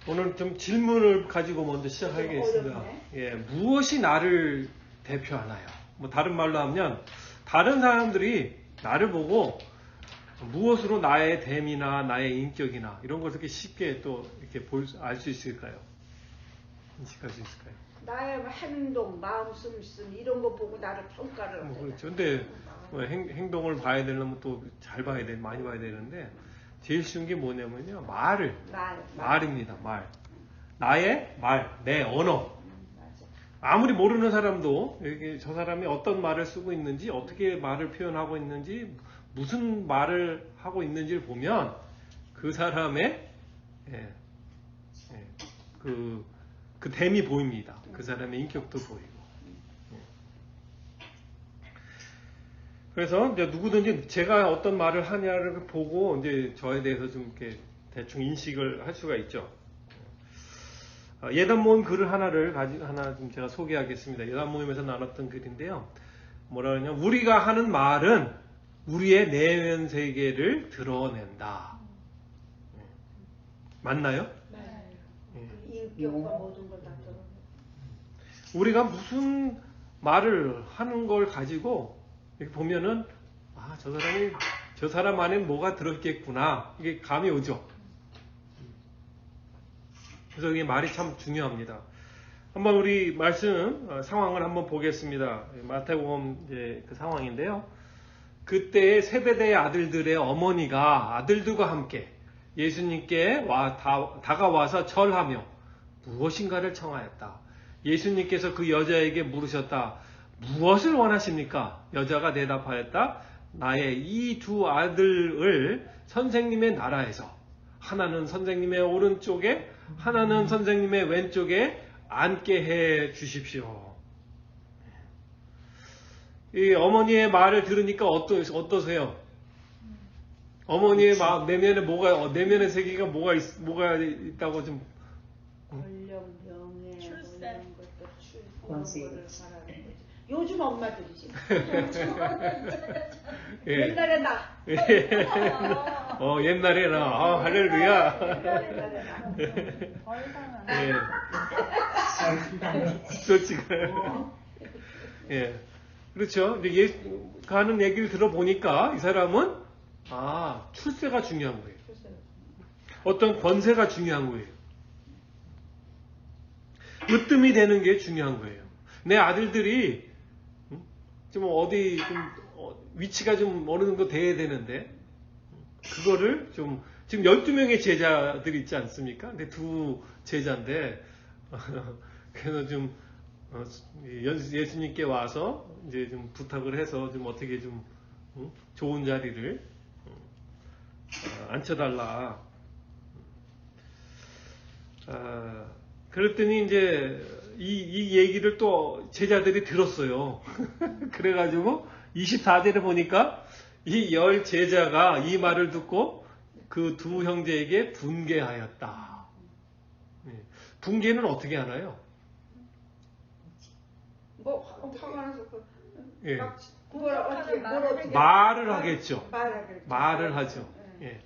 오늘 좀 질문을 가지고 먼저 시작하겠습니다. 예, 무엇이 나를 대표하나요? 뭐 다른 말로 하면 다른 사람들이 나를 보고 무엇으로 나의 됨이나 나의 인격이나 이런 것을 이렇게 쉽게 또 이렇게 알 수 있을까요? 인식할 수 있을까요? 나의 행동, 마음 씀씀 이런 거 보고 나를 평가를 하잖아. 그렇죠. 근데 뭐 행동을 봐야 되려면 또 잘 봐야 돼, 많이 봐야 되는데 제일 쉬운 게 뭐냐면요, 말입니다. 말. 나의 말, 내 언어. 맞아. 아무리 모르는 사람도 여기 저 사람이 어떤 말을 쓰고 있는지, 어떻게 말을 표현하고 있는지, 무슨 말을 하고 있는지를 보면 그 사람의 그 됨이 보입니다. 그 사람의 인격도 보이고. 그래서 이제 누구든지 제가 어떤 말을 하냐를 보고 이제 저에 대해서 좀 이렇게 대충 인식을 할 수가 있죠. 예단 모임 글을 하나 좀 제가 소개하겠습니다. 예단 모임에서 나눴던 글인데요. 뭐라 그러냐, 우리가 하는 말은 우리의 내면 세계를 드러낸다. 맞나요? 네. 인격과 모든 걸 다 드러내. 우리가 무슨 말을 하는 걸 가지고 이렇게 보면은 저 사람 안에 뭐가 들어있겠구나, 이게 감이 오죠. 그래서 이게 말이 참 중요합니다. 한번 우리 말씀 상황을 한번 보겠습니다. 마태복음 이제 그 상황인데요. 그때 세베대의 아들들의 어머니가 아들들과 함께 예수님께 다가와서 절하며 무엇인가를 청하였다. 예수님께서 그 여자에게 물으셨다. 무엇을 원하십니까? 여자가 대답하였다. 나의 이 두 아들을 선생님의 나라에서 하나는 선생님의 오른쪽에 하나는 선생님의 왼쪽에 앉게 해 주십시오. 이 어머니의 말을 들으니까 어떠세요? 어머니의 마음, 내면의 세계가 뭐가 있다고 좀. 권력, 명예, 이런 것들, 권세 이런 거를 말하는 거지. 요즘 엄마들이지. 예. 옛날에 나. 옛날에 나. 할렐루야. 옛날에 나. 예. 솔직해요. 예. 그렇죠. 이제 하는 얘기를 들어보니까 이 사람은 출세가 중요한 거예요. 어떤 권세가 중요한 거예요. 으뜸이 되는 게 중요한 거예요. 내 아들들이 좀 위치가 좀 어느 정도 돼야 되는데 그거를 좀 지금 12명의 제자들이 있지 않습니까? 근데 두 제자인데 그래서 좀 예수님께 와서 이제 좀 부탁을 해서 좀 어떻게 좀 좋은 자리를 앉혀달라. 그랬더니 이제 이 얘기를 또 제자들이 들었어요. 그래가지고 24절에 보니까 이 10 제자가 이 말을 듣고 그 두 형제에게 분개하였다. 분개는 어떻게 하나요? 화가 나서 말을 하겠죠. 말을 하죠. 예.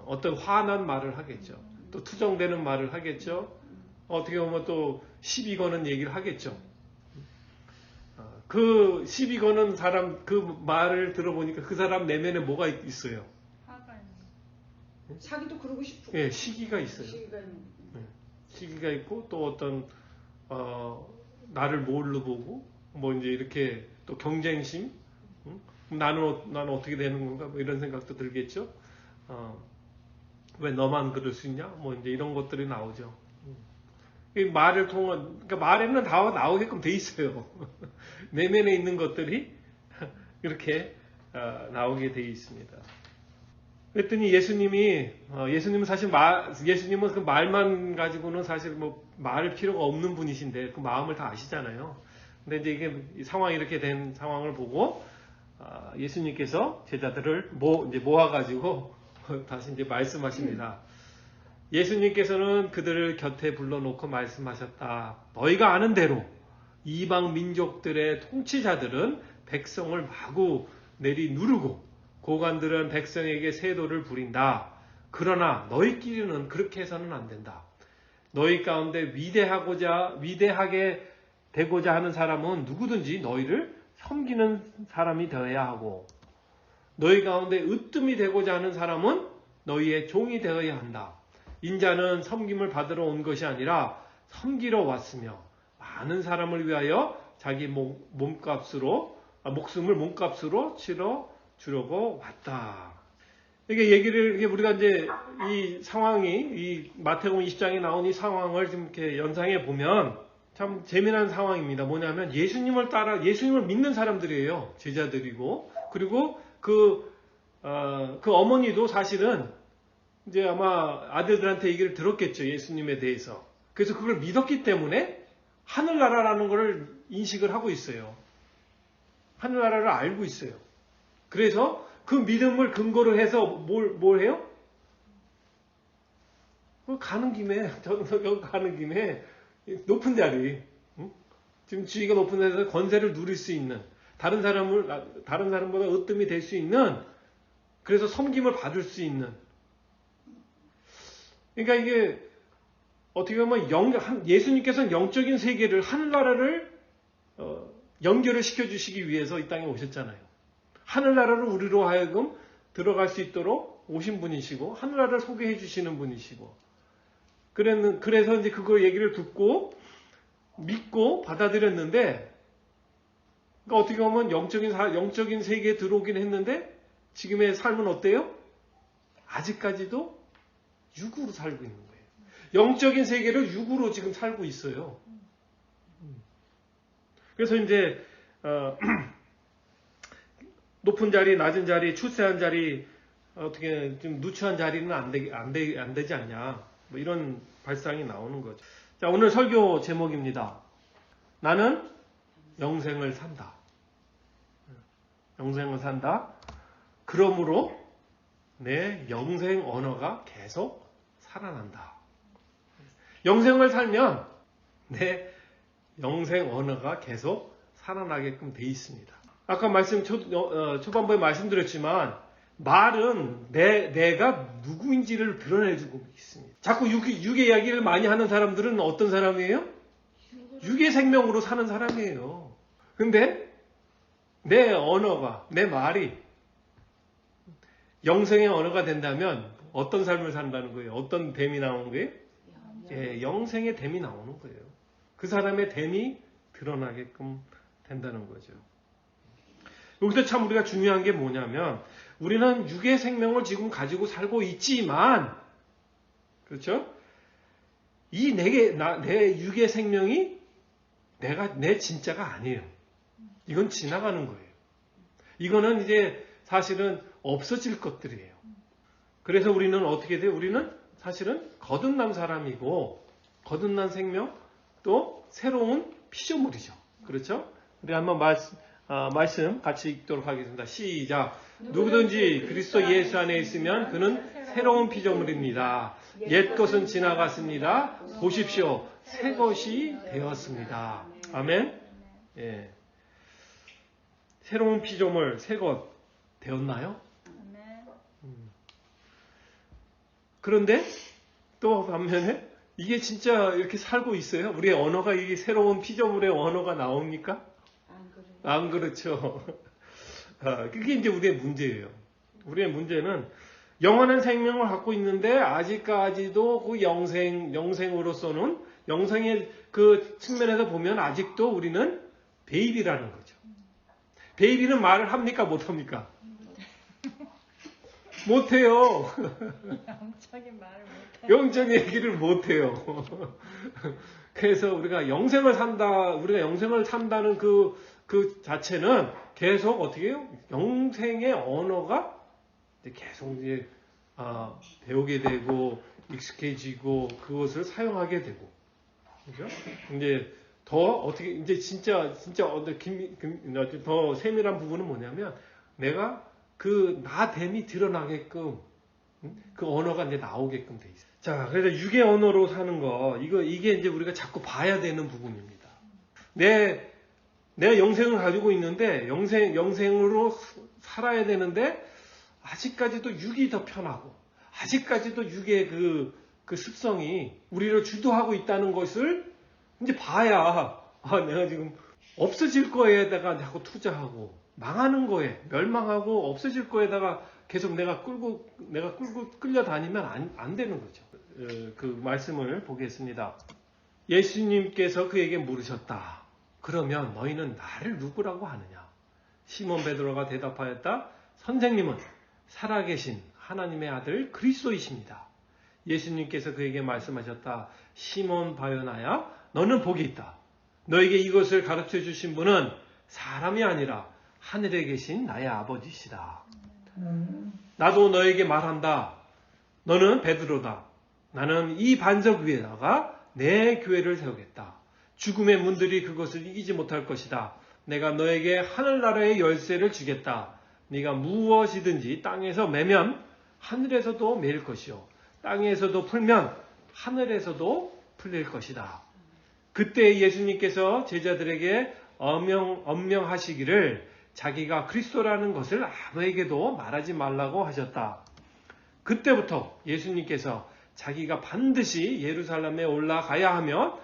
어떤 화난 말을 하겠죠. 또 투정되는 말을 하겠죠. 어떻게 보면 또 시비 거는 얘기를 하겠죠. 그 시비 거는 사람 그 말을 들어보니까 그 사람 내면에 뭐가 있어요? 자기도 그러고 싶고. 예, 시기가 있어요. 시기가 있고 또 어떤 나를 뭘로 보고 뭐 이제 이렇게 또 경쟁심, 나는 어떻게 되는 건가 뭐 이런 생각도 들겠죠. 왜 너만 그럴 수 있냐? 뭐 이제 이런 것들이 나오죠. 말을 그러니까 말에는 다 나오게끔 돼 있어요. 내면에 있는 것들이 이렇게 나오게 돼 있습니다. 그랬더니 예수님은 사실 예수님은 그 말만 가지고는 사실 뭐 말할 필요가 없는 분이신데 그 마음을 다 아시잖아요. 근데 이제 이게 상황이 이렇게 된 상황을 보고 예수님께서 제자들을 모아가지고 다시 이제 말씀하십니다. 예수님께서는 그들을 곁에 불러놓고 말씀하셨다. 너희가 아는 대로 이방 민족들의 통치자들은 백성을 마구 내리누르고 고관들은 백성에게 세도를 부린다. 그러나 너희끼리는 그렇게 해서는 안 된다. 너희 가운데 위대하게 되고자 하는 사람은 누구든지 너희를 섬기는 사람이 되어야 하고, 너희 가운데 으뜸이 되고자 하는 사람은 너희의 종이 되어야 한다. 인자는 섬김을 받으러 온 것이 아니라 섬기러 왔으며 많은 사람을 위하여 자기 목숨을 몸값으로 치러 주려고 왔다. 이게 우리가 이제 이 상황이, 이 마태복음 20장에 나온 이 상황을 좀 이렇게 연상해 보면 참 재미난 상황입니다. 뭐냐면 예수님을 믿는 사람들이에요. 제자들이고. 그리고 그 어머니도 사실은 이제 아마 아들들한테 얘기를 들었겠죠. 예수님에 대해서. 그래서 그걸 믿었기 때문에 하늘나라라는 걸 인식을 하고 있어요. 하늘나라를 알고 있어요. 그래서 그 믿음을 근거로 해서 뭘 해요? 가는 김에 높은 자리, 지금 지위가 높은 데서 권세를 누릴 수 있는, 다른 사람보다 으뜸이 될 수 있는, 그래서 섬김을 받을 수 있는. 그러니까 이게 어떻게 보면 예수님께서는 영적인 세계를, 하늘나라를 연결을 시켜주시기 위해서 이 땅에 오셨잖아요. 하늘나라를 우리로 하여금 들어갈 수 있도록 오신 분이시고, 하늘나라를 소개해 주시는 분이시고, 그래서 이제 그거 얘기를 듣고 믿고 받아들였는데, 그러니까 어떻게 보면 영적인 세계에 들어오긴 했는데, 지금의 삶은 어때요? 아직까지도 육으로 살고 있는 거예요. 영적인 세계를 육으로 지금 살고 있어요. 그래서 이제 높은 자리, 낮은 자리, 출세한 자리, 어떻게 좀 누추한 자리는 안 되지 않냐. 뭐 이런 발상이 나오는 거죠. 자, 오늘 설교 제목입니다. 나는 영생을 산다. 영생을 산다. 그러므로 내 영생 언어가 계속 살아난다. 영생을 살면 내 영생 언어가 계속 살아나게끔 돼 있습니다. 아까 초반부에 말씀드렸지만 말은 내가 누구인지를 드러내주고 있습니다. 자꾸 육의 이야기를 많이 하는 사람들은 어떤 사람이에요? 육의 생명으로 사는 사람이에요. 근데 내 언어가, 내 말이 영생의 언어가 된다면 어떤 삶을 산다는 거예요? 어떤 됨이 나오는 거예요? 예, 영생의 됨이 나오는 거예요. 그 사람의 됨이 드러나게끔 된다는 거죠. 여기서 참 우리가 중요한 게 뭐냐면, 우리는 육의 생명을 지금 가지고 살고 있지만, 그렇죠? 내 육의 생명이 내 진짜가 아니에요. 이건 지나가는 거예요. 이거는 이제 사실은 없어질 것들이에요. 그래서 우리는 어떻게 돼요? 우리는 사실은 거듭난 사람이고, 거듭난 생명, 또 새로운 피조물이죠. 그렇죠? 우리 한번 말씀 같이 읽도록 하겠습니다. 시작. 누구든지 그리스도 예수 안에 있으면 그는 새로운 피조물입니다. 옛 것은 지나갔습니다. 보십시오. 새 것이 되었습니다. 아멘. 예. 새로운 피조물, 새 것 되었나요? 그런데 또 반면에 이게 진짜 이렇게 살고 있어요? 우리의 언어가 이게 새로운 피조물의 언어가 나옵니까? 안 그렇죠. 그게 이제 우리의 문제예요. 우리의 문제는 영원한 생명을 갖고 있는데 아직까지도 그 영생으로서는 영생의 그 측면에서 보면 아직도 우리는 베이비라는 거죠. 베이비는 말을 합니까? 못합니까? 못해요. 영적인 말을 못해요. 영적인 얘기를 못해요. 그래서 우리가 영생을 산다는 그 자체는 계속 어떻게 해요? 영생의 언어가 계속 이제 배우게 되고 익숙해지고 그것을 사용하게 되고, 그죠? 이제 더 어떻게 이제 진짜 더 세밀한 부분은 뭐냐면 내가 그 나됨이 드러나게끔 그 언어가 이제 나오게끔 돼 있어요. 자, 그래서 육의 언어로 사는 거 이게 이제 우리가 자꾸 봐야 되는 부분입니다. 내가 영생을 가지고 있는데 영생으로 살아야 되는데 아직까지도 육이 더 편하고 아직까지도 육의 그 습성이 우리를 주도하고 있다는 것을 이제 봐야 내가 지금 없어질 거에다가 자꾸 투자하고 망하는 거에 멸망하고 없어질 거에다가 계속 내가 끌고 끌려다니면 안 되는 거죠. 그 말씀을 보겠습니다. 예수님께서 그에게 물으셨다. 그러면 너희는 나를 누구라고 하느냐? 시몬 베드로가 대답하였다. 선생님은 살아계신 하나님의 아들 그리스도이십니다. 예수님께서 그에게 말씀하셨다. 시몬 바요나야 너는 복이 있다. 너에게 이것을 가르쳐 주신 분은 사람이 아니라 하늘에 계신 나의 아버지시다. 나도 너에게 말한다. 너는 베드로다. 나는 이 반석 위에다가 내 교회를 세우겠다. 죽음의 문들이 그것을 이기지 못할 것이다. 내가 너에게 하늘나라의 열쇠를 주겠다. 네가 무엇이든지 땅에서 매면 하늘에서도 매일 것이요 땅에서도 풀면 하늘에서도 풀릴 것이다. 그때 예수님께서 제자들에게 엄명하시기를 자기가 그리스도라는 것을 아무에게도 말하지 말라고 하셨다. 그때부터 예수님께서 자기가 반드시 예루살렘에 올라가야 하며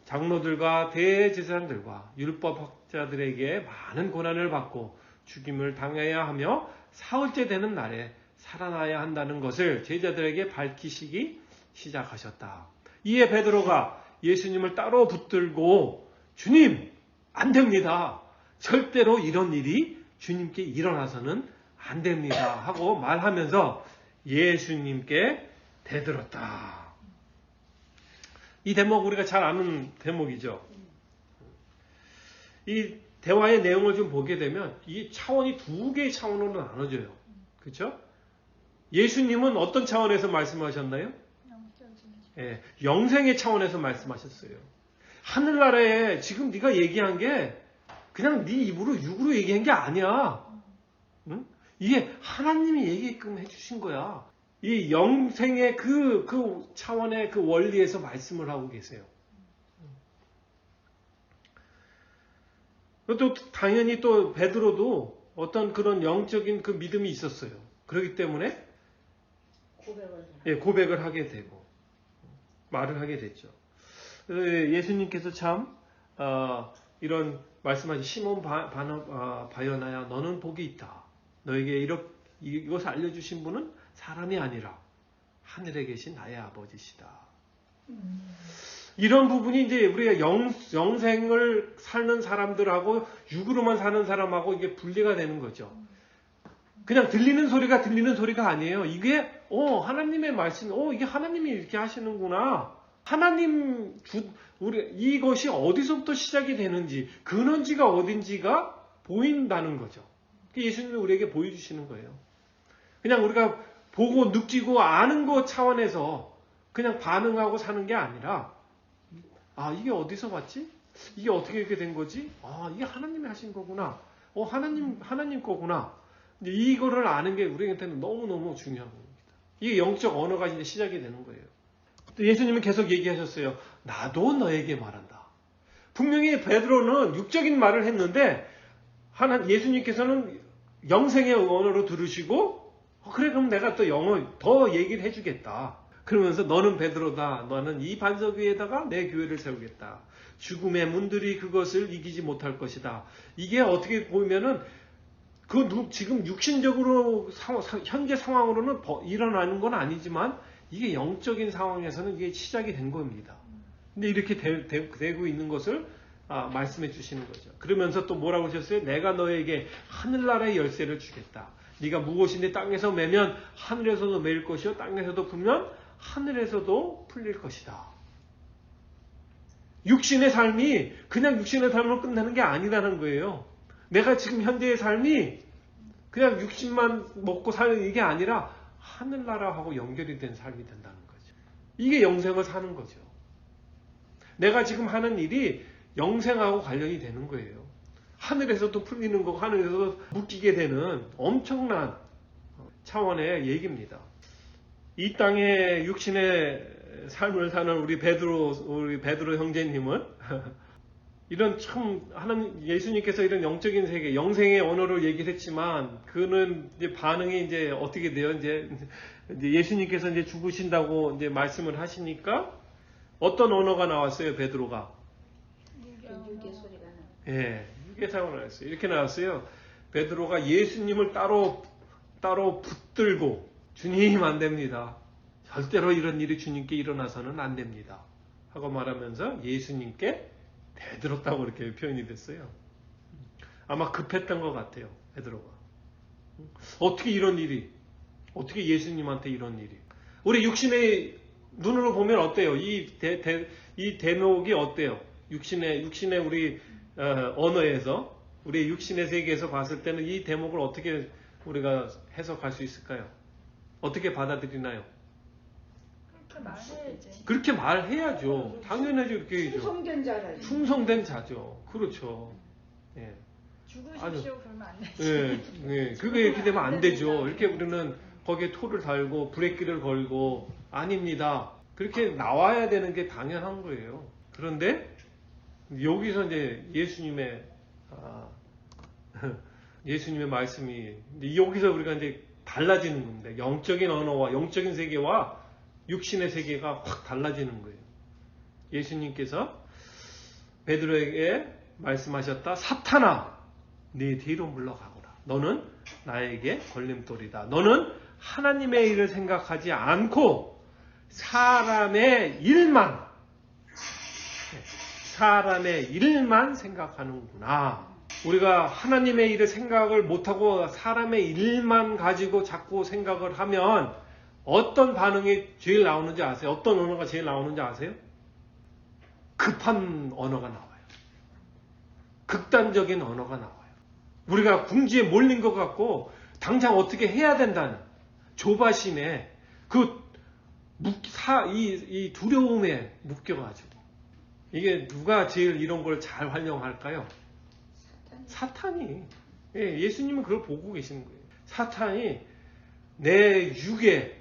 장로들과 대제사장들과 율법학자들에게 많은 고난을 받고 죽임을 당해야 하며 사흘째 되는 날에 살아나야 한다는 것을 제자들에게 밝히시기 시작하셨다. 이에 베드로가 예수님을 따로 붙들고 주님, 안 됩니다. 절대로 이런 일이 주님께 일어나서는 안 됩니다. 하고 말하면서 예수님께 대들었다. 이 대목 우리가 잘 아는 대목이죠. 이 대화의 내용을 좀 보게 되면 이 차원이 두 개의 차원으로 나눠져요. 그렇죠? 예수님은 어떤 차원에서 말씀하셨나요? 예, 영생의 차원에서 말씀하셨어요. 하늘나라에 지금 네가 얘기한 게 그냥 네 입으로 육으로 얘기한 게 아니야. 응? 이게 하나님이 얘기게끔 해주신 거야. 이 영생의 그 차원의 그 원리에서 말씀을 하고 계세요. 또 당연히 또 베드로도 어떤 그런 영적인 그 믿음이 있었어요. 그렇기 때문에 고백을 하게 되고 말을 하게 됐죠. 예수님께서 참 이런 말씀하신 시몬 바요나야 너는 복이 있다. 너에게 이것을 알려주신 분은 사람이 아니라 하늘에 계신 나의 아버지시다. 이런 부분이 이제 우리가 영생을 사는 사람들하고 육으로만 사는 사람하고 이게 분리가 되는 거죠. 그냥 들리는 소리가 아니에요. 이게 하나님의 말씀, 이게 하나님이 이렇게 하시는구나. 이것이 어디서부터 시작이 되는지, 근원지가 어딘지가 보인다는 거죠. 예수님이 우리에게 보여주시는 거예요. 그냥 우리가 보고 느끼고 아는 것 차원에서 그냥 반응하고 사는 게 아니라, 이게 어디서 왔지? 이게 어떻게 이렇게 된 거지? 이게 하나님이 하신 거구나. 하나님 거구나. 이거를 아는 게 우리한테는 너무너무 중요한 겁니다. 이게 영적 언어가 이제 시작이 되는 거예요. 또 예수님은 계속 얘기하셨어요. 나도 너에게 말한다. 분명히 베드로는 육적인 말을 했는데 예수님께서는 영생의 언어로 들으시고 그래 그럼 내가 또 더 얘기를 해주겠다. 그러면서 너는 베드로다. 너는 이 반석 위에다가 내 교회를 세우겠다. 죽음의 문들이 그것을 이기지 못할 것이다. 이게 어떻게 보면은 지금 육신적으로 현재 상황으로는 일어나는 건 아니지만 이게 영적인 상황에서는 이게 시작이 된 겁니다. 근데 이렇게 되고 있는 것을 말씀해 주시는 거죠. 그러면서 또 뭐라고 하셨어요? 내가 너에게 하늘나라의 열쇠를 주겠다. 네가 무엇인데 땅에서 매면 하늘에서도 매일 것이요 땅에서도 풀면 하늘에서도 풀릴 것이다. 육신의 삶이 그냥 육신의 삶으로 끝나는 게 아니라는 거예요. 내가 지금 현재의 삶이 그냥 육신만 먹고 사는 이게 아니라 하늘나라하고 연결이 된 삶이 된다는 거죠. 이게 영생을 사는 거죠. 내가 지금 하는 일이 영생하고 관련이 되는 거예요. 하늘에서도 풀리는 거고 하늘에서도 묶이게 되는 엄청난 차원의 얘기입니다. 이 땅에 육신의 삶을 사는 우리 베드로 형제님은 이런 참 예수님께서 이런 영적인 세계, 영생의 언어를 얘기를 했지만 그는 이제 반응이 이제 어떻게 돼요? 이제 이제 예수님께서 이제 죽으신다고 이제 말씀을 하시니까 어떤 언어가 나왔어요, 베드로가? 유괴 소리가 나. 예, 유괴사가 나왔어요. 이렇게 나왔어요. 베드로가 예수님을 따로 붙들고 주님 안 됩니다. 절대로 이런 일이 주님께 일어나서는 안 됩니다. 하고 말하면서 예수님께 대들었다고 이렇게 표현이 됐어요. 아마 급했던 것 같아요, 베드로가. 어떻게 이런 일이, 어떻게 예수님한테 이런 일이. 우리 육신의 눈으로 보면 어때요? 이 대목이 어때요? 육신의 우리 언어에서, 우리 육신의 세계에서 봤을 때는 이 대목을 어떻게 우리가 해석할 수 있을까요? 어떻게 받아들이나요? 그렇게 말해야지. 그렇게 말해야죠. 당연하죠. 그렇게 해야죠. 충성된 자라지. 충성된 자죠. 그렇죠. 예. 죽으십시오 그러면 안 되지. 예, 예. 그게 이렇게 되면 안 되죠. 이렇게 우리는 거기에 토를 달고 브레이크를 걸고 아닙니다. 그렇게 나와야 되는 게 당연한 거예요. 그런데 여기서 이제 예수님의 말씀이 여기서 우리가 이제 달라지는 겁니다. 영적인 언어와 영적인 세계와 육신의 세계가 확 달라지는 거예요. 예수님께서 베드로에게 말씀하셨다. 사탄아, 네 뒤로 물러가거라. 너는 나에게 걸림돌이다. 너는 하나님의 일을 생각하지 않고 사람의 일만 생각하는구나. 우리가 하나님의 일을 생각을 못하고 사람의 일만 가지고 자꾸 생각을 하면 어떤 반응이 제일 나오는지 아세요? 어떤 언어가 제일 나오는지 아세요? 급한 언어가 나와요. 극단적인 언어가 나와요. 우리가 궁지에 몰린 것 같고 당장 어떻게 해야 된다는 조바심에 이 두려움에 묶여가지고 이게 누가 제일 이런 걸 잘 활용할까요? 사탄이. 예수님은 그걸 보고 계시는 거예요. 사탄이 내 육의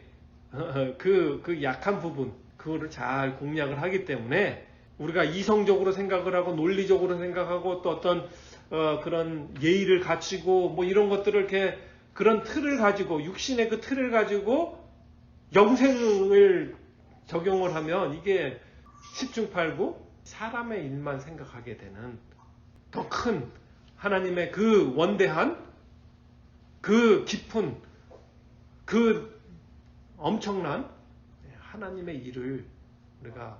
그 약한 부분 그거를 잘 공략을 하기 때문에 우리가 이성적으로 생각을 하고 논리적으로 생각하고 또 어떤 그런 예의를 갖추고 뭐 이런 것들을 이렇게 그런 틀을 가지고 육신의 그 틀을 가지고 영생을 적용을 하면 이게 10중 8구 사람의 일만 생각하게 되는 더 큰 하나님의 그 원대한 그 깊은 그 엄청난 하나님의 일을 우리가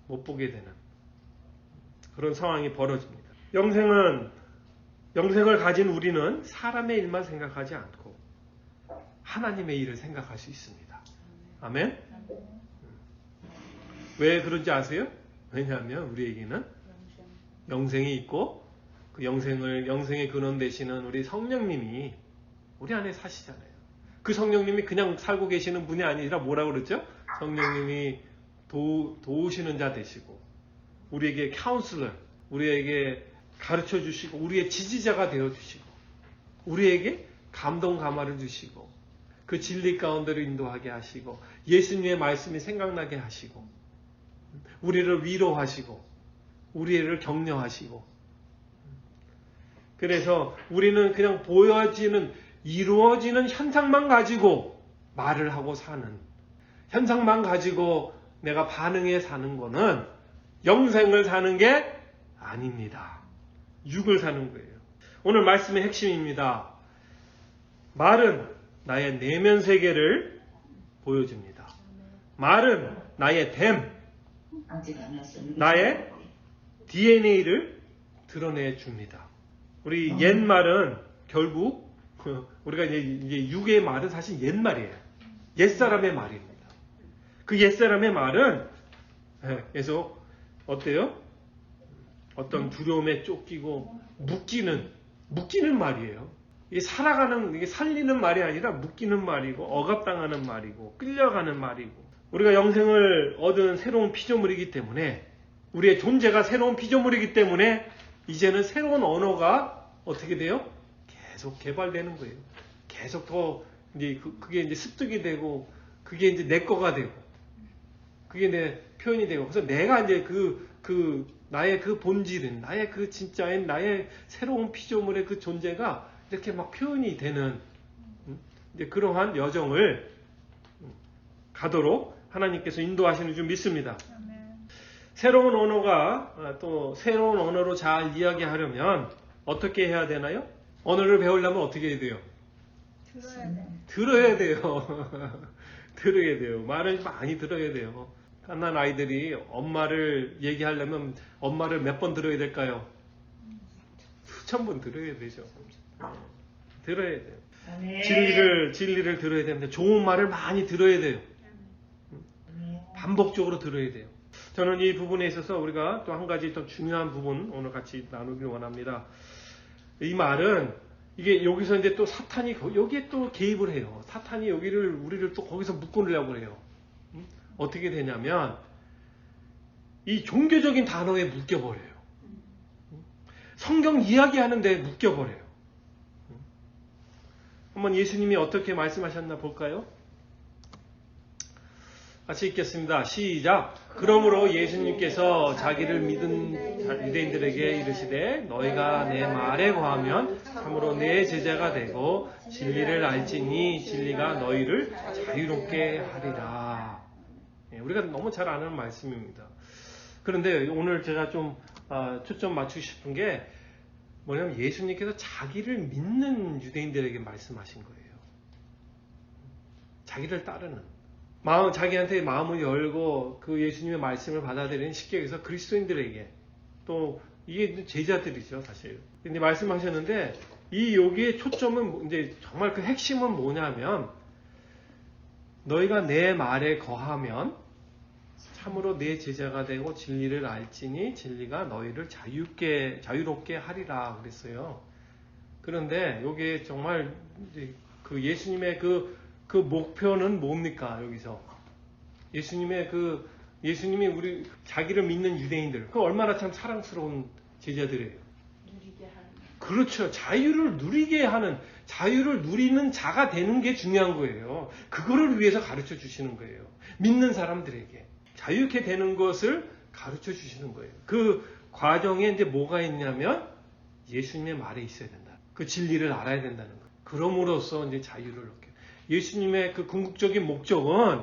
못 보게 되는 그런 상황이 벌어집니다. 영생을 가진 우리는 사람의 일만 생각하지 않고 하나님의 일을 생각할 수 있습니다. 아멘? 왜 그런지 아세요? 왜냐하면 우리에게는 영생이 있고 그 영생의 근원 되시는 우리 성령님이 우리 안에 사시잖아요. 그 성령님이 그냥 살고 계시는 분이 아니라 뭐라고 그랬죠? 성령님이 도우시는 자 되시고 우리에게 카운슬러, 우리에게 가르쳐 주시고 우리의 지지자가 되어 주시고 우리에게 감동 감화를 주시고 그 진리 가운데로 인도하게 하시고 예수님의 말씀이 생각나게 하시고 우리를 위로하시고 우리를 격려하시고 그래서 우리는 그냥 이루어지는 현상만 가지고 말을 하고 사는 현상만 가지고 내가 반응해 사는 거는 영생을 사는 게 아닙니다. 육을 사는 거예요. 오늘 말씀의 핵심입니다. 말은 나의 내면 세계를 보여줍니다. 말은 나의 나의 DNA를 드러내 줍니다. 우리 옛말은 결국 우리가 이제 육의 말은 사실 옛말이에요. 옛사람의 말입니다. 그 옛사람의 말은 계속 어때요? 어떤 두려움에 쫓기고 묶이는 말이에요. 이게 이게 살리는 말이 아니라 묶이는 말이고 억압당하는 말이고 끌려가는 말이고 우리가 영생을 얻은 새로운 피조물이기 때문에 우리의 존재가 새로운 피조물이기 때문에 이제는 새로운 언어가 어떻게 돼요? 계속 개발되는 거예요. 계속 더 이제 그게 이제 습득이 되고 그게 이제 내 거가 되고 그게 내 표현이 되고 그래서 내가 이제 나의 그 본질은 나의 그 진짜인 나의 새로운 피조물의 그 존재가 이렇게 막 표현이 되는 이제 그러한 여정을 가도록 하나님께서 인도하시는 줄 믿습니다. 아멘. 새로운 언어가 또 새로운 언어로 잘 이야기하려면 어떻게 해야 되나요? 언어를 배우려면 어떻게 해야 돼요? 들어야 돼. 들어야 돼요. 들어야 돼요. 말을 많이 들어야 돼요. 갓난 아이들이 엄마를 얘기하려면 엄마를 몇 번 들어야 될까요? 수천 번 들어야 되죠. 들어야 돼요. 진리를 들어야 됩니다. 좋은 말을 많이 들어야 돼요. 반복적으로 들어야 돼요. 저는 이 부분에 있어서 우리가 또 한 가지 더 중요한 부분 오늘 같이 나누길 원합니다. 이 말은 이게 여기서 이제 또 사탄이 여기에 또 개입을 해요. 사탄이 우리를 또 거기서 묶으려고 해요. 어떻게 되냐면 이 종교적인 단어에 묶여버려요. 성경 이야기하는데 묶여버려요. 한번 예수님이 어떻게 말씀하셨나 볼까요? 같이 읽겠습니다. 시작. 그러므로 예수님께서 자기를 믿은 유대인들에게 이르시되 너희가 내 말에 거하면 참으로 내 제자가 되고 진리를 알지니 진리가 너희를 자유롭게 하리라. 우리가 너무 잘 아는 말씀입니다. 그런데 오늘 제가 좀 초점 맞추고 싶은 게 뭐냐면 예수님께서 자기를 믿는 유대인들에게 말씀하신 거예요. 자기를 따르는. 자기한테 마음을 열고 그 예수님의 말씀을 받아들이는 식객에서 그리스도인들에게 또 이게 제자들이죠, 사실. 근데 말씀하셨는데 여기에 초점은 이제 정말 그 핵심은 뭐냐면 너희가 내 말에 거하면 참으로 내 제자가 되고 진리를 알지니 진리가 너희를 자유롭게 하리라 그랬어요. 그런데 여기에 정말 그 예수님의 그 목표는 뭡니까? 여기서 예수님이 우리 자기를 믿는 유대인들 그 얼마나 참 사랑스러운 제자들이에요. 누리게 하는. 그렇죠. 자유를 누리게 하는 자유를 누리는 자가 되는 게 중요한 거예요. 그거를 위해서 가르쳐 주시는 거예요. 믿는 사람들에게 자유케 되는 것을 가르쳐 주시는 거예요. 그 과정에 이제 뭐가 있냐면 예수님의 말에 있어야 된다. 그 진리를 알아야 된다는 거예요. 그럼으로써 이제 자유를 얻게. 예수님의 그 궁극적인 목적은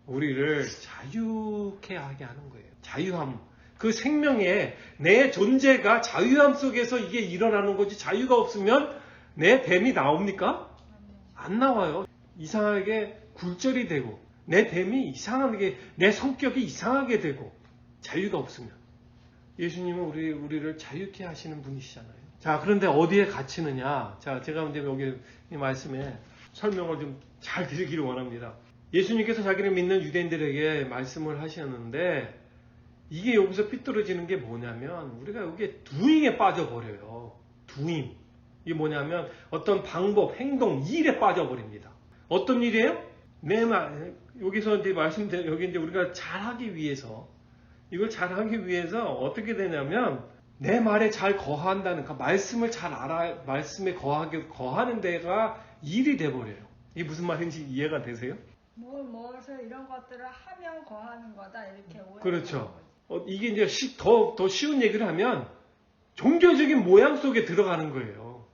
우리를 자유케 하게 하는 거예요. 자유함. 그 생명에 내 존재가 자유함 속에서 이게 일어나는 거지 자유가 없으면 내 뱀이 나옵니까? 안 나와요. 이상하게 굴절이 되고 내 뱀이 이상하게 내 성격이 이상하게 되고 자유가 없으면 예수님은 우리를 자유케 하시는 분이시잖아요. 자, 그런데 어디에 갇히느냐? 자, 제가 이제 여기 이 말씀에 설명을 좀 잘 드리기를 원합니다. 예수님께서 자기를 믿는 유대인들에게 말씀을 하셨는데 이게 여기서 삐뚤어지는 게 뭐냐면 우리가 여기에 doing에 빠져버려요. doing. 이게 뭐냐면 어떤 방법, 행동, 일에 빠져버립니다. 어떤 일이에요? 여기서 이제 여기 이제 우리가 잘하기 위해서 이걸 잘하기 위해서 어떻게 되냐면 내 말에 잘 거한다는 그 말씀을 잘 말씀에 거하는 데가 일이 돼버려요. 이게 무슨 말인지 이해가 되세요? 무엇을 이런 것들을 하면 거하는 거다 이렇게 오해하는 그렇죠. 이게 이제 더 쉬운 얘기를 하면 종교적인 모양 속에 들어가는 거예요.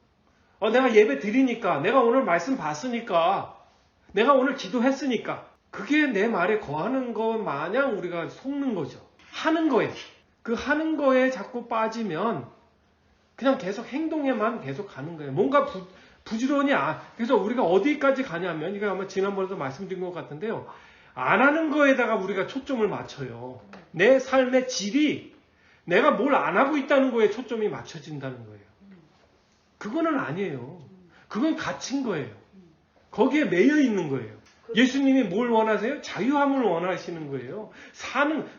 내가 예배 드리니까, 내가 오늘 말씀 봤으니까, 내가 오늘 기도했으니까, 그게 내 말에 거하는 것 마냥 우리가 속는 거죠. 하는 거에. 그 하는 거에 자꾸 빠지면 그냥 계속 행동에만 계속 가는 거예요. 뭔가 부지런히 그래서 우리가 어디까지 가냐면 이거 아마 지난번에도 말씀드린 것 같은데요. 안 하는 거에다가 우리가 초점을 맞춰요. 내 삶의 질이 내가 뭘 안 하고 있다는 거에 초점이 맞춰진다는 거예요. 그거는 아니에요. 그건 갇힌 거예요. 거기에 매여 있는 거예요. 예수님이 뭘 원하세요? 자유함을 원하시는 거예요.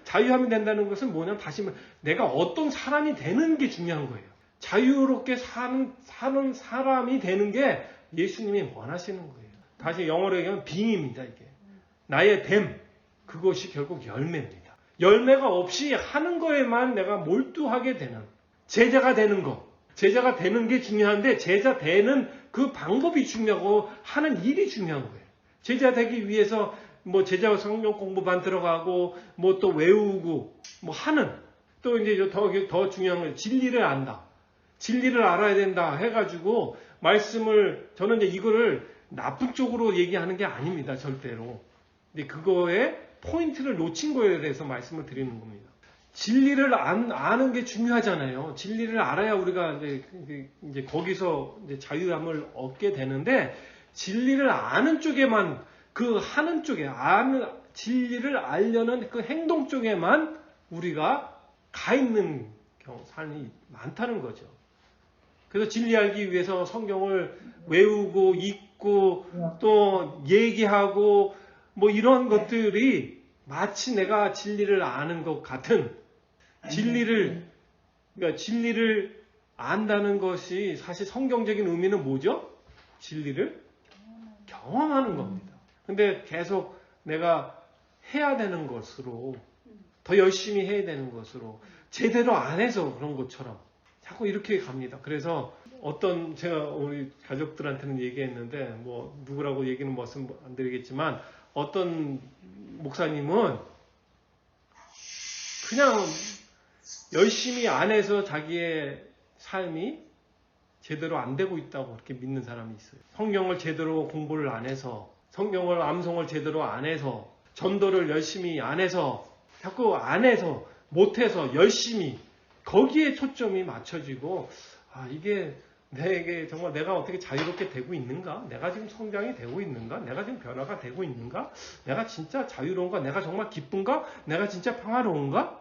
자유함이 된다는 것은 뭐냐면 다시 말해 내가 어떤 사람이 되는 게 중요한 거예요. 자유롭게 사는 사람이 되는 게 예수님이 원하시는 거예요. 다시 영어로 얘기하면 빙입니다. 이게 나의 됨 그것이 결국 열매입니다. 열매가 없이 하는 거에만 내가 몰두하게 되는 제자가 되는 거. 제자가 되는 게 중요한데 제자 되는 그 방법이 중요하고 하는 일이 중요한 거예요. 제자 되기 위해서 뭐 제자 성경 공부반 들어가고 뭐 또 외우고 뭐 하는 또 이제 더 중요한 건 진리를 안다. 진리를 알아야 된다 해가지고 말씀을 저는 이제 이거를 나쁜 쪽으로 얘기하는 게 아닙니다. 절대로. 근데 그거에 포인트를 놓친 거에 대해서 말씀을 드리는 겁니다. 진리를 아는 게 중요하잖아요. 진리를 알아야 우리가 이제 거기서 이제 자유함을 얻게 되는데, 진리를 아는 쪽에만, 그 하는 쪽에, 진리를 알려는 그 행동 쪽에만 우리가 가 있는 삶이 많다는 거죠. 그래서 진리 알기 위해서 성경을 외우고 읽고 또 얘기하고 뭐 이런 것들이 마치 내가 진리를 아는 것 같은, 그러니까 진리를 안다는 것이 사실 성경적인 의미는 뭐죠? 진리를 경험하는 겁니다. 근데 계속 내가 해야 되는 것으로, 더 열심히 해야 되는 것으로, 제대로 안 해서 그런 것처럼 자꾸 이렇게 갑니다. 그래서 제가 우리 가족들한테는 얘기했는데, 뭐 누구라고 얘기는 말씀 안 드리겠지만, 어떤 목사님은 그냥 열심히 안 해서 자기의 삶이 제대로 안 되고 있다고 그렇게 믿는 사람이 있어요. 성경을 제대로 공부를 안 해서, 성경을 암송을 제대로 안 해서, 전도를 열심히 안 해서, 자꾸 안 해서, 못해서, 열심히 거기에 초점이 맞춰지고, 이게 내게 정말 내가 어떻게 자유롭게 되고 있는가? 내가 지금 성장이 되고 있는가? 내가 지금 변화가 되고 있는가? 내가 진짜 자유로운가? 내가 정말 기쁜가? 내가 진짜 평화로운가?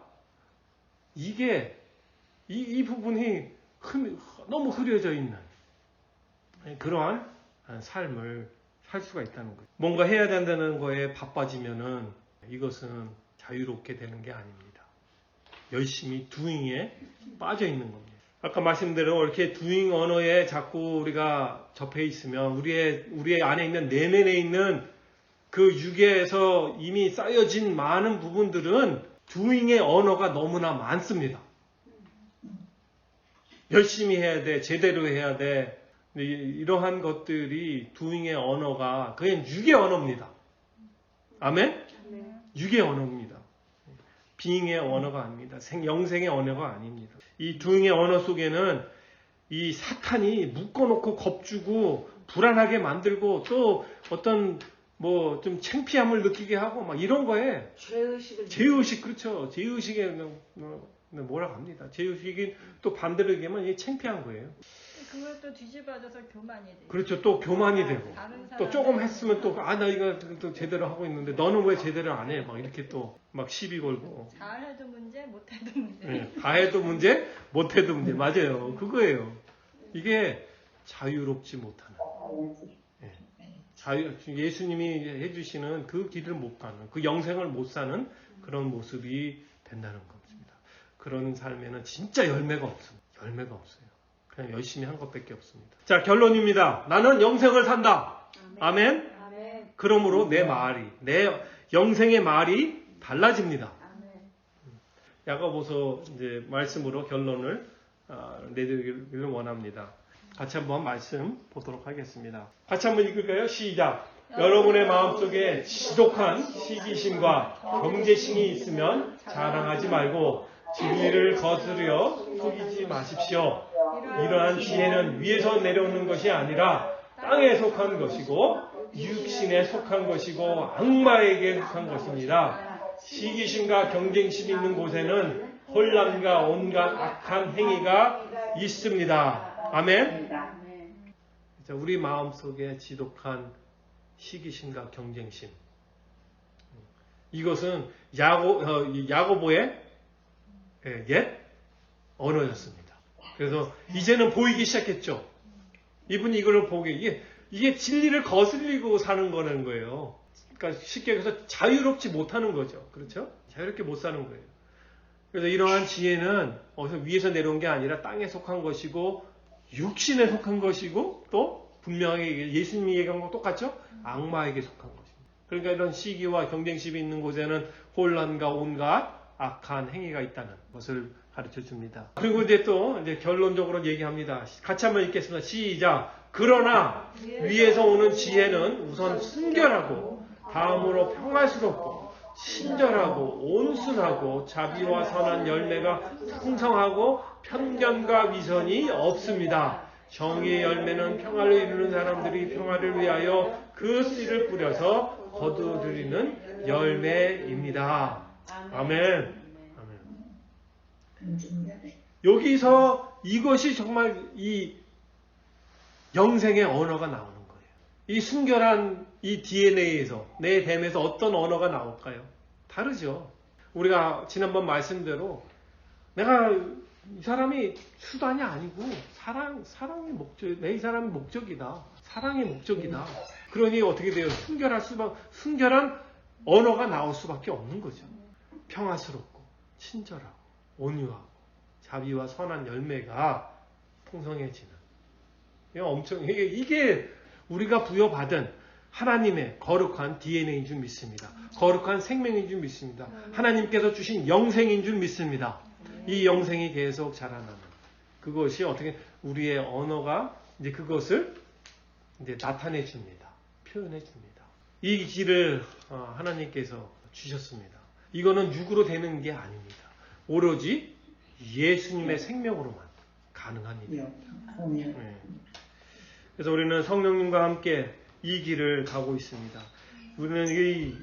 이게 이 부분이 너무 흐려져 있는 그러한 삶을 살 수가 있다는 거예요. 뭔가 해야 된다는 거에 바빠지면은 이것은 자유롭게 되는 게 아닙니다. 열심히 doing에 빠져 있는 겁니다. 아까 말씀대로 이렇게 doing 언어에 자꾸 우리가 접해 있으면 우리의 안에 있는 내면에 있는 그 육에서 이미 쌓여진 많은 부분들은 doing의 언어가 너무나 많습니다. 열심히 해야 돼, 제대로 해야 돼. 이러한 것들이 doing의 언어가 그냥 육의 언어입니다. 아멘? 육의 언어입니다. being의 언어가 아닙니다. 영생의 언어가 아닙니다. 이 doing의 언어 속에는 이 사탄이 묶어놓고 겁주고 불안하게 만들고 또 어떤 뭐 좀 창피함을 느끼게 하고 막 이런 거에 죄의식, 그렇죠. 죄의식에 뭐라고 합니다. 죄의식이 또 반대로 얘기하면 이게 창피한 거예요. 그걸 또 뒤집어져서 교만이 돼요. 그렇죠. 또 교만이 되고 또 조금 했으면 또 나 이거 또 제대로 하고 있는데 너는 왜 제대로 안 해? 막 이렇게 또 막 시비 걸고. 잘해도 문제, 못해도 문제. 네, 다 해도 문제, 못해도 문제. 맞아요. 그거예요. 이게 자유롭지 못하는. 네. 예수님이 해주시는 그 길을 못 가는, 그 영생을 못 사는 그런 모습이 된다는 겁니다. 그런 삶에는 진짜 열매가 없습니다. 열매가 없어요. 그냥 열심히 한 것밖에 없습니다. 자, 결론입니다. 나는 영생을 산다. 아멘. 아멘. 그러므로 내 영생의 말이 달라집니다. 야고보서 이제 말씀으로 결론을 내드리기를 원합니다. 같이 한번 말씀 보도록 하겠습니다. 같이 한번 읽을까요? 시작. 여러분의 마음속에 지독한 시기심과 경제심이 있으면 자랑하지 말고 진리를 거스르려 속이지 마십시오. 이러한 지혜는 위에서 내려오는 것이 아니라 땅에 속한 것이고 육신에 속한 것이고 악마에게 속한 것입니다. 시기심과 경쟁심이 있는 곳에는 혼란과 온갖 악한 행위가 있습니다. 아멘. 자, 우리 마음속에 지독한 시기심과 경쟁심, 이것은 야고보의 옛 언어였습니다. 그래서 이제는 보이기 시작했죠. 이분이 이걸 보게 이게 진리를 거슬리고 사는 거는 거예요. 그러니까 쉽게 얘기해서 자유롭지 못하는 거죠. 그렇죠? 자유롭게 못 사는 거예요. 그래서 이러한 지혜는 어디서 위에서 내려온 게 아니라 땅에 속한 것이고 육신에 속한 것이고 또 분명하게 예수님이 얘기한 거 똑같죠? 악마에게 속한 것입니다. 그러니까 이런 시기와 경쟁심이 있는 곳에는 혼란과 온갖 악한 행위가 있다는 것을 가르쳐 줍니다. 그리고 이제 결론적으로 얘기합니다. 같이 한번 읽겠습니다. 시작. 그러나 위에서 오는 지혜는 우선 순결하고 다음으로 평화스럽고 친절하고 온순하고 자비와 선한 열매가 풍성하고 편견과 위선이 없습니다. 정의의 열매는 평화를 이루는 사람들이 평화를 위하여 그 씨를 뿌려서 거두드리는 열매입니다. 아멘. 여기서 이것이 정말 이 영생의 언어가 나오는 거예요. 이 순결한 이 DNA에서, 내 뱀에서 어떤 언어가 나올까요? 다르죠. 우리가 지난번 말씀대로 내가 이 사람이 수단이 아니고 사랑이 목적, 내 이 사람이 목적이다. 사랑이 목적이다. 그러니 어떻게 돼요? 순결한 언어가 나올 수밖에 없는 거죠. 평화스럽고 친절하고 온유하고 자비와 선한 열매가 풍성해지는. 이게 우리가 부여받은 하나님의 거룩한 DNA인 줄 믿습니다. 거룩한 생명인 줄 믿습니다. 하나님께서 주신 영생인 줄 믿습니다. 이 영생이 계속 자라나는 그것이 어떻게 우리의 언어가 이제 그것을 이제 나타내 줍니다. 표현해 줍니다. 이 길을 하나님께서 주셨습니다. 이거는 육으로 되는 게 아닙니다. 오로지 예수님의 생명으로만 가능한 일입니다. 네. 그래서 우리는 성령님과 함께 이 길을 가고 있습니다. 우리는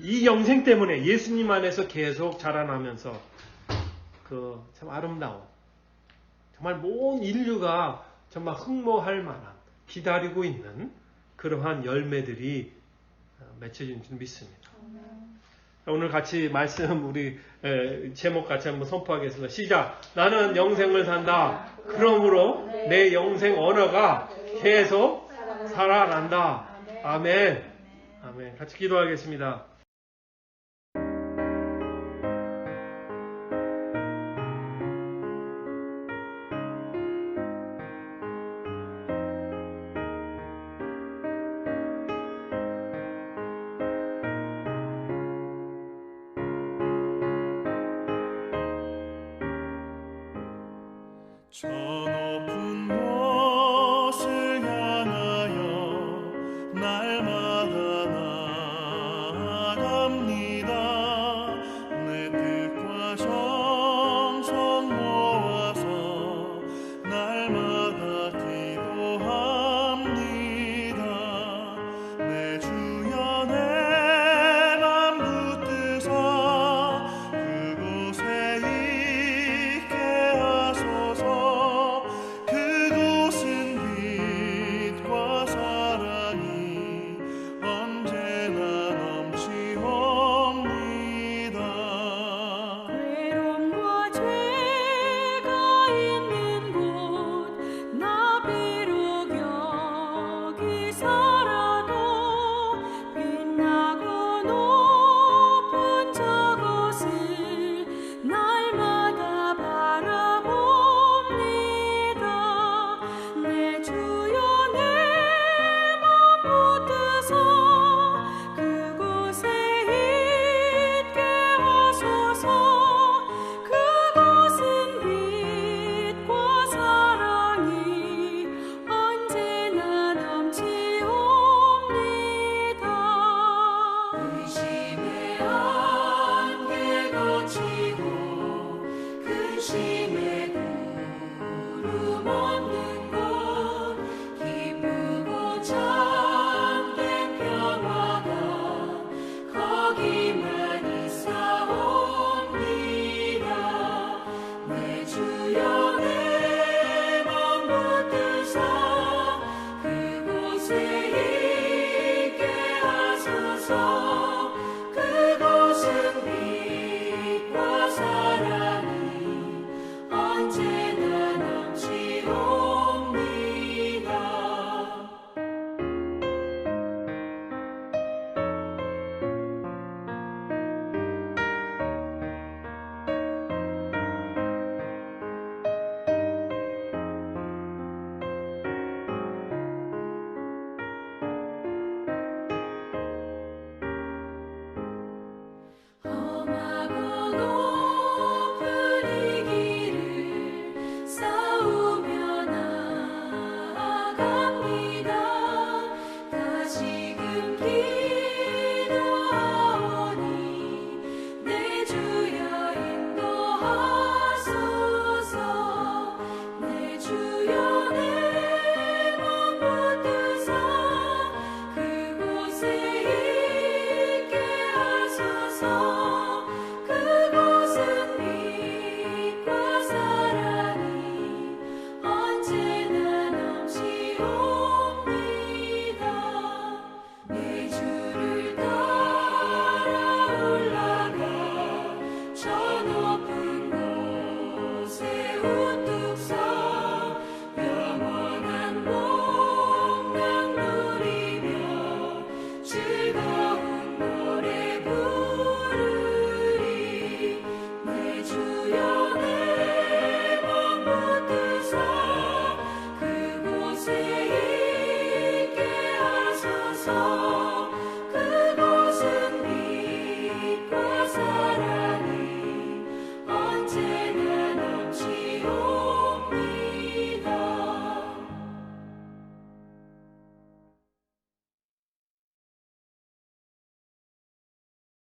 이 영생 때문에 예수님 안에서 계속 자라나면서 참 아름다운, 정말 온 인류가 정말 흠모할 만한, 기다리고 있는 그러한 열매들이 맺혀진 줄 믿습니다. 오늘 같이 말씀 우리 제목 같이 한번 선포하겠습니다. 시작. 나는 영생을 산다. 그러므로 내 영생 언어가 계속 살아난다. 아멘. 아멘. 같이 기도하겠습니다. 저 높은 곳을 향하여 날마다 나아갑니다. 내 뜻과